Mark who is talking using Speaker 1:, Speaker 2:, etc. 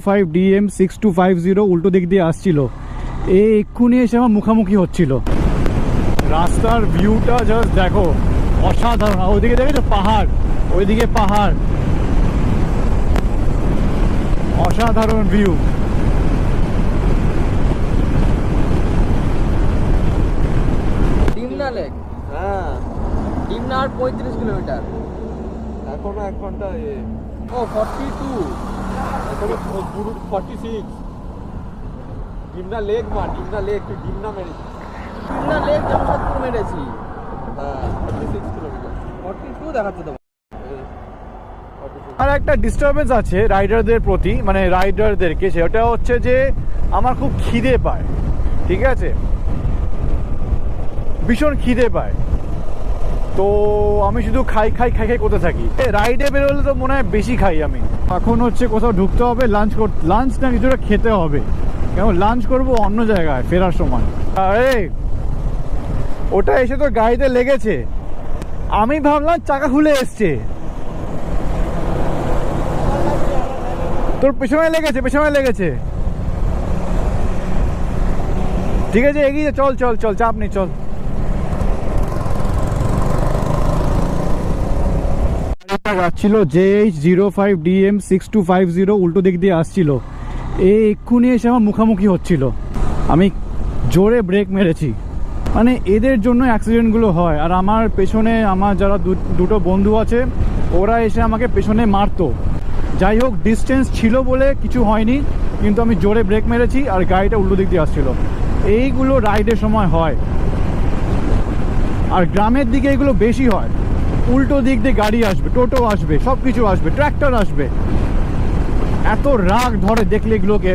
Speaker 1: 5DM6250 উল্টো দিক দিয়ে আসছিল, এক্ষুনি এসে আমার মুখামুখি হচ্ছিল। রাস্তার ভিউটা জাস্ট দেখো, অসাধারণ। ওইদিকে দেখেছো পাহাড়, ওইদিকে পাহাড়, অসাধারণ ভিউ।
Speaker 2: ডিমনা লেক, হ্যাঁ ডিমনা আর 35 কিলোমিটার,
Speaker 3: এখনো 1 ঘন্টা।
Speaker 2: ও 42,
Speaker 3: এখনো 46। ডিমনা লেক ডিমনা লেক, তুই ডিমনা মেরেছিস।
Speaker 2: ডিমনা লেক জামশেদপুর মেরেছি।
Speaker 3: হ্যাঁ 46 কিলোমিটার।
Speaker 2: 42 দেখাচ্ছে তো।
Speaker 1: আর একটা ডিস্টারবেন্স আছে রাইডারদের প্রতি, মানে রাইডারদেরকে, সেটা হচ্ছে যে আমার খুব খিদে পায়, ঠিক আছে, ভীষণ খিদে পায়। তো আমি শুধু খাই খাই খাই খাই করতে থাকি। রাইডে বেরোলে তো মনে হয় বেশি খাই আমি। এখন হচ্ছে কোথাও ঢুকতে হবে, লাঞ্চ না কিছুটা খেতে হবে, কেমন লাঞ্চ করবো অন্য জায়গায় ফেরার সময়। আরে ওটা এসে তো গাড়িতে লেগেছে, আমি ভাবলাম চাকা খুলে এসছে, তোর পেছনে লেগেছে, পেছনে লেগেছে। ঠিক আছে এগিয়ে চল চল চল, চাপ নেই, চল। যাচ্ছিল JH05DM6250 উল্টো দিক দিয়ে আসছিল, এক্ষুনি এসে আমার মুখামুখি হচ্ছিল। আমি জোরে ব্রেক মেরেছি, মানে এদের জন্য অ্যাক্সিডেন্টগুলো হয়। আর আমার পেছনে আমার যারা দুটো বন্ধু আছে, ওরা এসে আমাকে পেছনে মারতো। যাই হোক, ডিস্টেন্স ছিল বলে কিছু হয়নি, কিন্তু আমি জোরে ব্রেক মেরেছি আর গাড়িটা উল্টো দিক দিয়ে আসছিল। এইগুলো রাইডের সময় হয়, আর গ্রামের দিকে এগুলো বেশি হয়। উল্টো দিক দিয়ে গাড়ি আসবে, টোটো আসবে, সব কিছু আসবে, ট্র্যাক্টর আসবে, এত রাগ ধরে দেখলে এগুলোকে।